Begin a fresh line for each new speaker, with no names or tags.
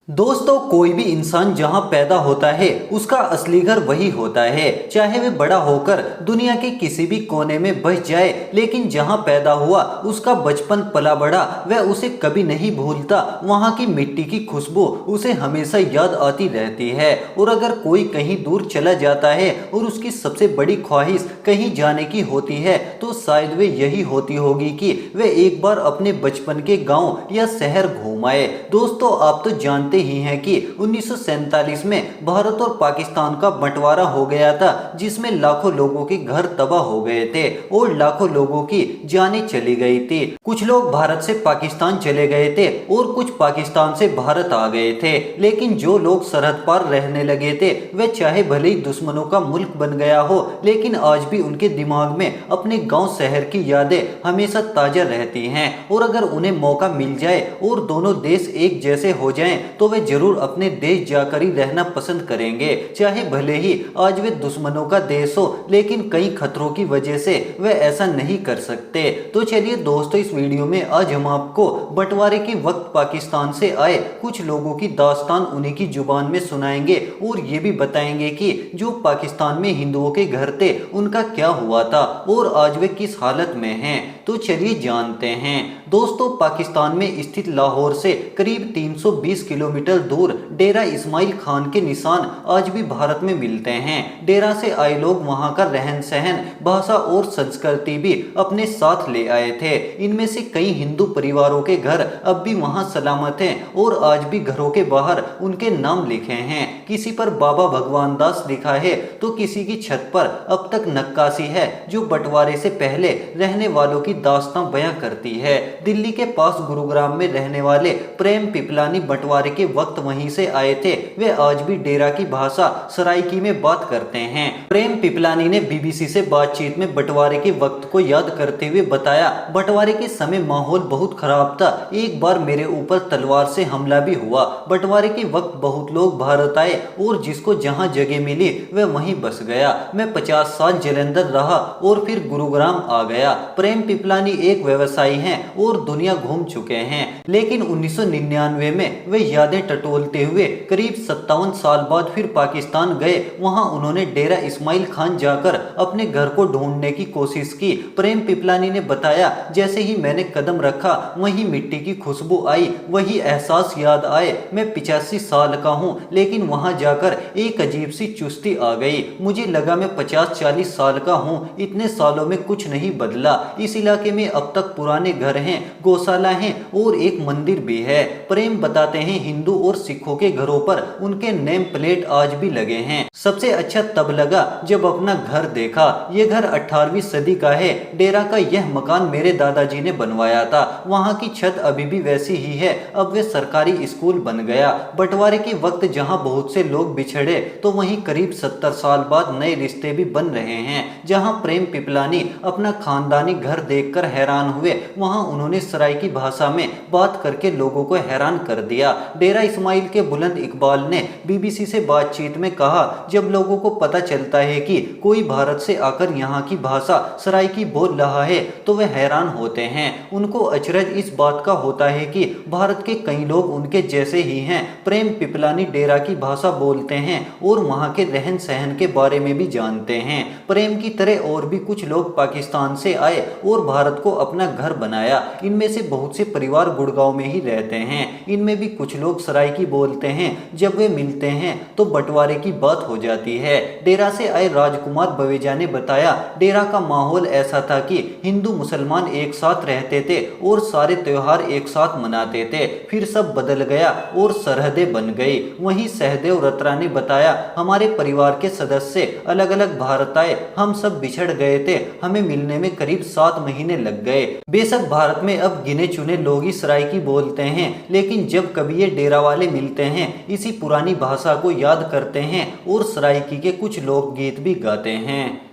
दोस्तों, कोई भी इंसान जहां पैदा होता है उसका असली घर वही होता है। चाहे वे बड़ा होकर दुनिया के किसी भी कोने में बस जाए, लेकिन जहां पैदा हुआ उसका बचपन पला बड़ा वह उसे कभी नहीं भूलता। वहां की मिट्टी की खुशबू उसे हमेशा याद आती रहती है। और अगर कोई कहीं दूर चला जाता है और उसकी सबसे बड़ी ख्वाहिश कहीं जाने की होती है तो शायद वे यही होती होगी कि वे एक बार अपने बचपन के गांव या शहर घूम आए। दोस्तों, आप तो जानते ही हैं कि 1947 में भारत और पाकिस्तान का बंटवारा हो गया था, जिसमें लाखों लोगों के घर तबाह हो गए थे और लाखों लोगों की जानें चली गई थी। कुछ लोग भारत से पाकिस्तान चले गए थे और कुछ पाकिस्तान से भारत आ गए थे। लेकिन जो लोग सरहद पार रहने लगे थे वे चाहे भले ही दुश्मनों का मुल्क बन गया हो, लेकिन आज भी उनके दिमाग में अपने गांव शहर की यादें हमेशा ताजा रहती हैं। और अगर उन्हें मौका मिल जाए और दोनों देश एक जैसे हो जाएं तो वे जरूर अपने देश जाकर ही रहना पसंद करेंगे। चाहे भले ही आज वे दुश्मनों का देश हो, लेकिन कई खतरों की वजह से वे ऐसा नहीं कर सकते। तो चलिए दोस्तों, इस वीडियो में आज हम आपको बंटवारे के वक्त पाकिस्तान से आए कुछ लोगों की दास्तान उन्हीं की जुबान में सुनाएंगे और ये भी बताएंगे कि जो पाकिस्तान में हिंदुओं के घर थे उनका क्या हुआ था और आज वे किस हालत में हैं। तो चलिए जानते हैं। दोस्तों, पाकिस्तान में स्थित लाहौर से करीब 320 किलोमीटर दूर डेरा इस्माइल खान के निशान आज भी भारत में मिलते हैं। डेरा से आए लोग वहां का रहन सहन, भाषा और संस्कृति भी अपने साथ ले आए थे। इनमें से कई हिंदू परिवारों के घर अब भी वहां सलामत हैं और आज भी घरों के बाहर उनके नाम लिखे हैं। किसी पर बाबा भगवान दास लिखा है तो किसी की छत पर अब तक नक्काशी है जो बंटवारे से पहले रहने वालों की दास्तां बयां करती है। दिल्ली के पास गुरुग्राम में रहने वाले प्रेम पिपलानी बंटवारे के वक्त वहीं से आए थे। वे आज भी डेरा की भाषा सराइकी में बात करते हैं। प्रेम पिपलानी ने बीबीसी से बातचीत में बंटवारे के वक्त को याद करते हुए बताया, बंटवारे के समय माहौल बहुत खराब था। एक बार मेरे ऊपर तलवार से हमला भी हुआ। बंटवारे के वक्त बहुत लोग भारत आए और जिसको जहां जगह मिली वह वहीं बस गया। मैं 50 साल जलंधर रहा और फिर गुरुग्राम आ गया। प्रेम पिपलानी एक व्यवसायी हैं और दुनिया घूम चुके हैं, लेकिन 1999 में वे यादें टटोलते हुए करीब 57 साल बाद फिर पाकिस्तान गए। वहां उन्होंने डेरा इस्माइल खान जाकर अपने घर को ढूंढने की कोशिश की। प्रेम पिपलानी ने बताया, जैसे ही मैंने कदम रखा वही मिट्टी की खुशबू आई, वही एहसास याद आए। मैं 85 साल का हूँ, लेकिन वहां जाकर एक अजीब सी चुस्ती आ गई। मुझे लगा मैं 50-40 साल का हूँ। इतने सालों में कुछ नहीं बदला। इस इलाके में अब तक पुराने घर हैं, गौशाला हैं और एक मंदिर भी है। प्रेम बताते हैं, हिंदू और सिखों के घरों पर उनके नेम प्लेट आज भी लगे हैं। सबसे अच्छा तब लगा जब अपना घर देखा। ये घर 18वीं सदी का है। डेरा का यह मकान मेरे दादाजी ने बनवाया था। वहाँ की छत अभी भी वैसी ही है। अब वे सरकारी स्कूल बन गया। बंटवारे के वक्त जहाँ बहुत से लोग बिछड़े तो वहीं करीब 70 साल बाद नए रिश्ते भी बन रहे हैं। जहाँ प्रेम पिपलानी अपना खानदानी घर देखकर हैरान हुए, वहाँ उन्होंने सराइकी भाषा में बात करके लोगों को हैरान कर दिया। डेरा इस्माइल के बुलंद इकबाल ने बीबीसी से बातचीत में कहा, जब लोगों को पता चलता है कि कोई भारत से आकर यहाँ की भाषा सराइकी बोल रहा है तो वे हैरान होते हैं। उनको अचरज इस बात का होता है कि भारत के कई लोग उनके जैसे ही हैं। प्रेम पिपलानी डेरा की भाषा बोलते हैं और वहाँ के रहन सहन के बारे में भी जानते हैं। प्रेम की तरह और भी कुछ लोग पाकिस्तान से आए और भारत को अपना घर बनाया। इनमें से बहुत से परिवार गुड़गांव में ही रहते हैं। इनमें भी कुछ लोग सराइकी बोलते हैं। जब वे मिलते हैं तो बंटवारे की बात हो जाती है। डेरा से आए राजकुमार बवेजा ने बताया, डेरा का माहौल ऐसा था कि हिंदू मुसलमान एक साथ रहते थे और सारे त्योहार एक साथ मनाते थे। फिर सब बदल गया और सरहदें बन गई। वहीं सहदेव रत्रा ने बताया, हमारे परिवार के सदस्य अलग अलग भारत आए। हम सब बिछड़ गए थे। हमें मिलने में करीब 7 महीने लग गए। बेशक भारत में अब गिने चुने लोग ही सराइकी बोलते हैं, लेकिन जब कभी ये डेरा वाले मिलते हैं इसी पुरानी भाषा को याद करते हैं और सराइकी के कुछ लोकगीत भी गाते हैं।